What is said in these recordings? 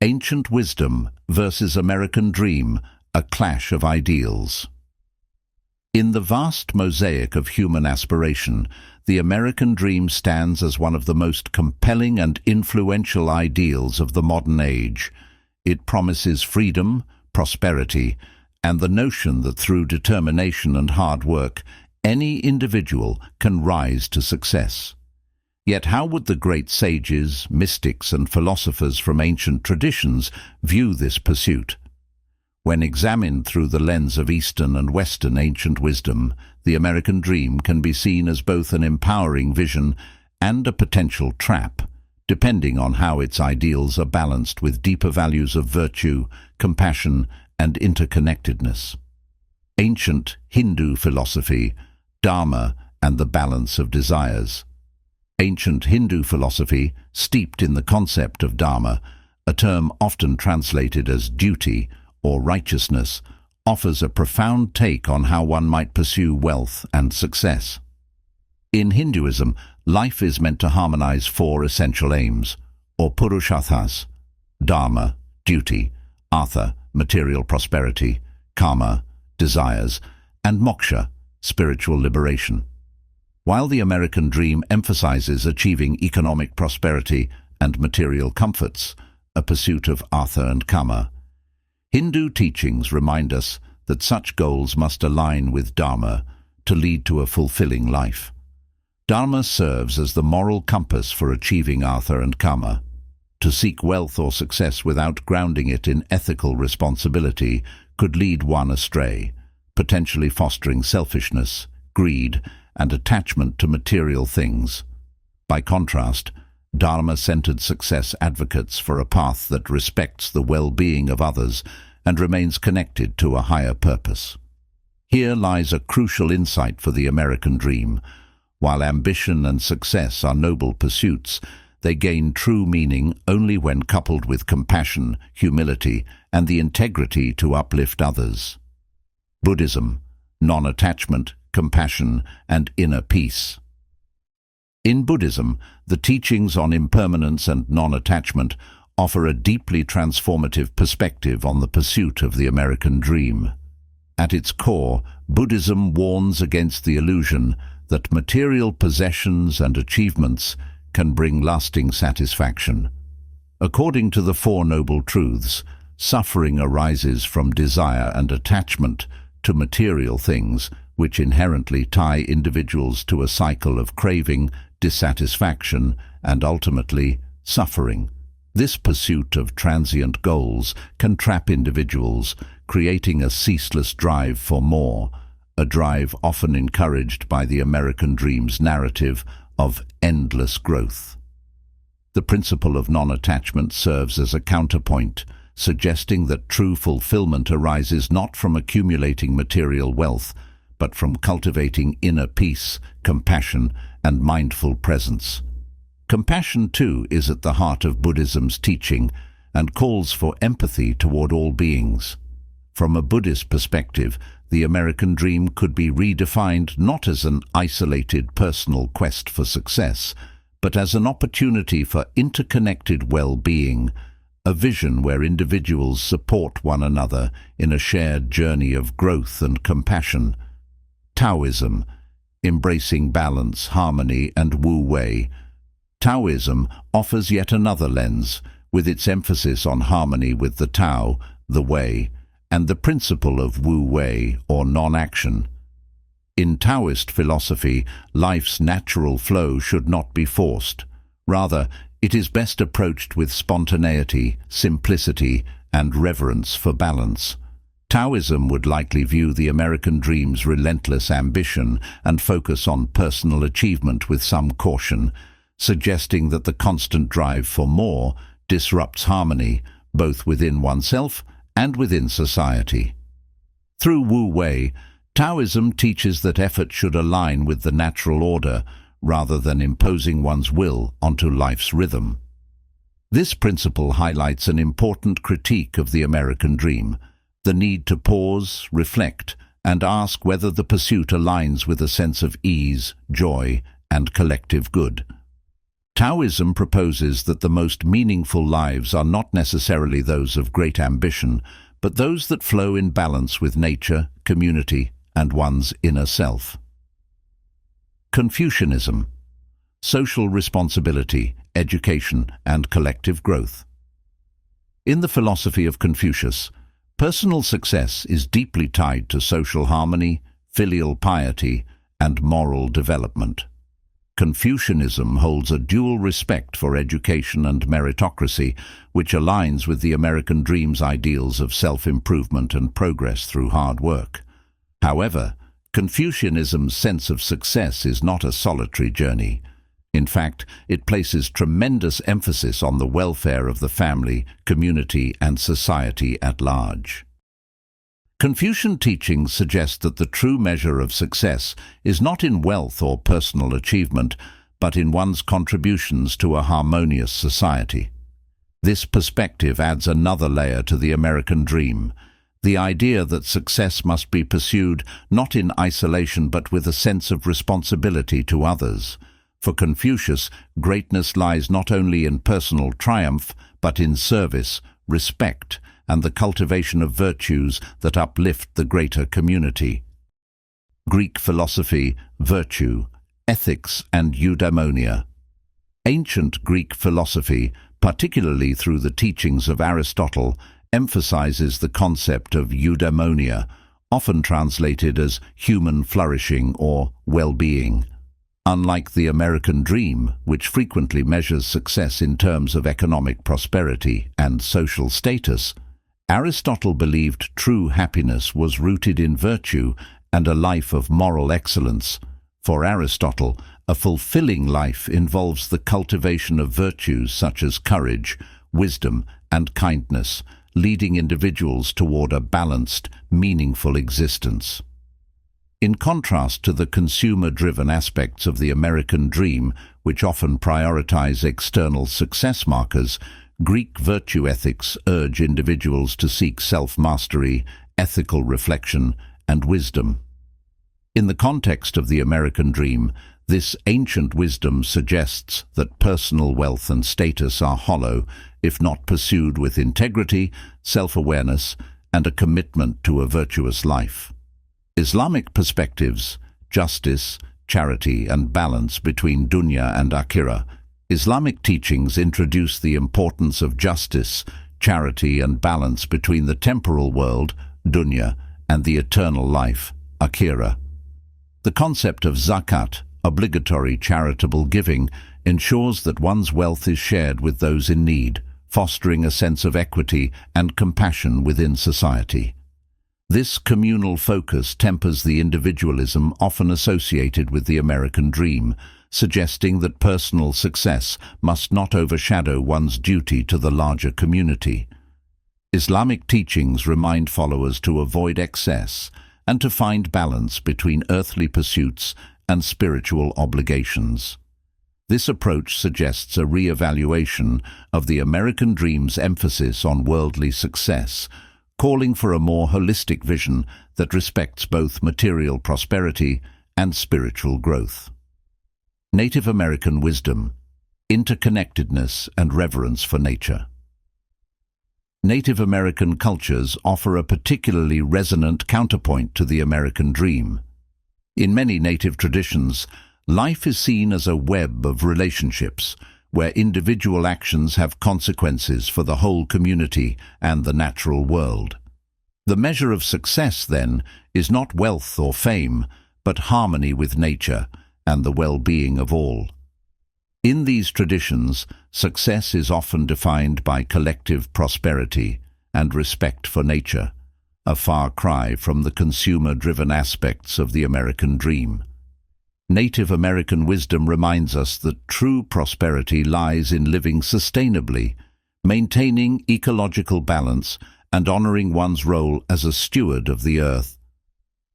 Ancient wisdom versus American dream, a clash of ideals. In the vast mosaic of human aspiration, the American dream stands as one of the most compelling and influential ideals of the modern age. It promises freedom, prosperity, and the notion that through determination and hard work, any individual can rise to success. Yet how would the great sages, mystics, and philosophers from ancient traditions view this pursuit? When examined through the lens of Eastern and Western ancient wisdom, the American dream can be seen as both an empowering vision and a potential trap, depending on how its ideals are balanced with deeper values of virtue, compassion, and interconnectedness. Ancient Hindu philosophy, Dharma, and the balance of desires. Ancient Hindu philosophy, steeped in the concept of dharma, a term often translated as duty or righteousness, offers a profound take on how one might pursue wealth and success. In Hinduism, life is meant to harmonize four essential aims, or purusharthas: dharma, duty; artha, material prosperity; kama, desires; and moksha, spiritual liberation. While the American dream emphasizes achieving economic prosperity and material comforts, a pursuit of artha and kama, Hindu teachings remind us that such goals must align with dharma to lead to a fulfilling life. Dharma serves as the moral compass for achieving artha and kama. To seek wealth or success without grounding it in ethical responsibility could lead one astray, potentially fostering selfishness, greed, and attachment to material things. By contrast, Dharma-centered success advocates for a path that respects the well-being of others and remains connected to a higher purpose. Here lies a crucial insight for the American dream. While ambition and success are noble pursuits, they gain true meaning only when coupled with compassion, humility, and the integrity to uplift others. Buddhism, non-attachment, compassion, and inner peace. In Buddhism, the teachings on impermanence and non-attachment offer a deeply transformative perspective on the pursuit of the American dream. At its core, Buddhism warns against the illusion that material possessions and achievements can bring lasting satisfaction. According to the Four Noble Truths, suffering arises from desire and attachment to material things, which inherently tie individuals to a cycle of craving, dissatisfaction, and ultimately suffering. This pursuit of transient goals can trap individuals, creating a ceaseless drive for more, a drive often encouraged by the American dream's narrative of endless growth. The principle of non-attachment serves as a counterpoint, suggesting that true fulfillment arises not from accumulating material wealth, but from cultivating inner peace, compassion, and mindful presence. Compassion, too, is at the heart of Buddhism's teaching and calls for empathy toward all beings. From a Buddhist perspective, the American dream could be redefined not as an isolated personal quest for success, but as an opportunity for interconnected well-being, a vision where individuals support one another in a shared journey of growth and compassion. Taoism, embracing balance, harmony, and wu-wei. Taoism offers yet another lens, with its emphasis on harmony with the Tao, the Wei, and the principle of wu-wei, or non-action. In Taoist philosophy, life's natural flow should not be forced. Rather, it is best approached with spontaneity, simplicity, and reverence for balance. Taoism would likely view the American dream's relentless ambition and focus on personal achievement with some caution, suggesting that the constant drive for more disrupts harmony, both within oneself and within society. Through wu-wei, Taoism teaches that effort should align with the natural order rather than imposing one's will onto life's rhythm. This principle highlights an important critique of the American dream, the need to pause, reflect, and ask whether the pursuit aligns with a sense of ease, joy, and collective good. Taoism proposes that the most meaningful lives are not necessarily those of great ambition, but those that flow in balance with nature, community, and one's inner self. Confucianism: social responsibility, education, and collective growth. In the philosophy of Confucius, personal success is deeply tied to social harmony, filial piety, and moral development. Confucianism holds a dual respect for education and meritocracy, which aligns with the American dream's ideals of self-improvement and progress through hard work. However, Confucianism's sense of success is not a solitary journey. In fact, it places tremendous emphasis on the welfare of the family, community, and society at large. Confucian teachings suggest that the true measure of success is not in wealth or personal achievement, but in one's contributions to a harmonious society. This perspective adds another layer to the American dream, the idea that success must be pursued not in isolation but with a sense of responsibility to others. For Confucius, greatness lies not only in personal triumph, but in service, respect, and the cultivation of virtues that uplift the greater community. Greek philosophy, virtue, ethics, and eudaimonia. Ancient Greek philosophy, particularly through the teachings of Aristotle, emphasizes the concept of eudaimonia, often translated as human flourishing or well-being. Unlike the American dream, which frequently measures success in terms of economic prosperity and social status, Aristotle believed true happiness was rooted in virtue and a life of moral excellence. For Aristotle, a fulfilling life involves the cultivation of virtues such as courage, wisdom, and kindness, leading individuals toward a balanced, meaningful existence. In contrast to the consumer-driven aspects of the American dream, which often prioritize external success markers, Greek virtue ethics urge individuals to seek self-mastery, ethical reflection, and wisdom. In the context of the American dream, this ancient wisdom suggests that personal wealth and status are hollow if not pursued with integrity, self-awareness, and a commitment to a virtuous life. Islamic perspectives, justice, charity, and balance between dunya and akhirah. Islamic teachings introduce the importance of justice, charity, and balance between the temporal world, dunya, and the eternal life, akhirah. The concept of zakat, obligatory charitable giving, ensures that one's wealth is shared with those in need, fostering a sense of equity and compassion within society. This communal focus tempers the individualism often associated with the American dream, suggesting that personal success must not overshadow one's duty to the larger community. Islamic teachings remind followers to avoid excess and to find balance between earthly pursuits and spiritual obligations. This approach suggests a re-evaluation of the American dream's emphasis on worldly success, calling for a more holistic vision that respects both material prosperity and spiritual growth. Native American wisdom, interconnectedness, and reverence for nature. Native American cultures offer a particularly resonant counterpoint to the American dream. In many native traditions, life is seen as a web of relationships, where individual actions have consequences for the whole community and the natural world. The measure of success, then, is not wealth or fame, but harmony with nature and the well-being of all. In these traditions, success is often defined by collective prosperity and respect for nature, a far cry from the consumer-driven aspects of the American dream. Native American wisdom reminds us that true prosperity lies in living sustainably, maintaining ecological balance, and honoring one's role as a steward of the earth.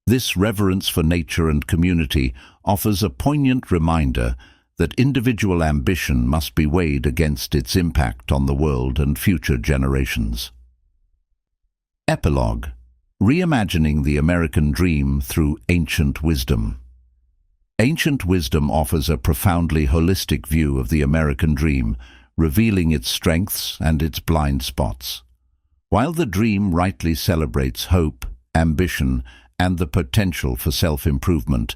This reverence for nature and community offers a poignant reminder that individual ambition must be weighed against its impact on the world and future generations. Epilogue: Reimagining the American Dream through Ancient Wisdom. Ancient wisdom offers a profoundly holistic view of the American dream, revealing its strengths and its blind spots. While the dream rightly celebrates hope, ambition, and the potential for self-improvement,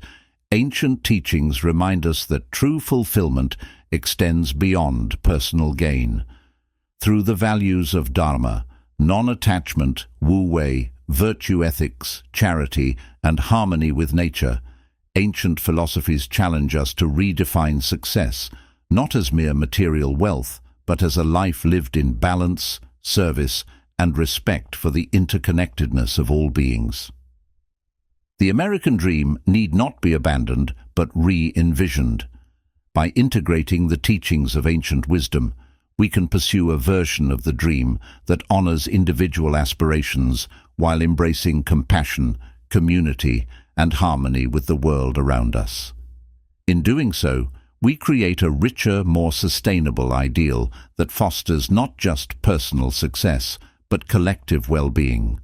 ancient teachings remind us that true fulfillment extends beyond personal gain. Through the values of Dharma, non-attachment, wu-wei, virtue ethics, charity, and harmony with nature, ancient philosophies challenge us to redefine success, not as mere material wealth, but as a life lived in balance, service, and respect for the interconnectedness of all beings. The American dream need not be abandoned, but re-envisioned. By integrating the teachings of ancient wisdom, we can pursue a version of the dream that honors individual aspirations while embracing compassion, community, and harmony with the world around us. In doing so, we create a richer, more sustainable ideal that fosters not just personal success, but collective well-being.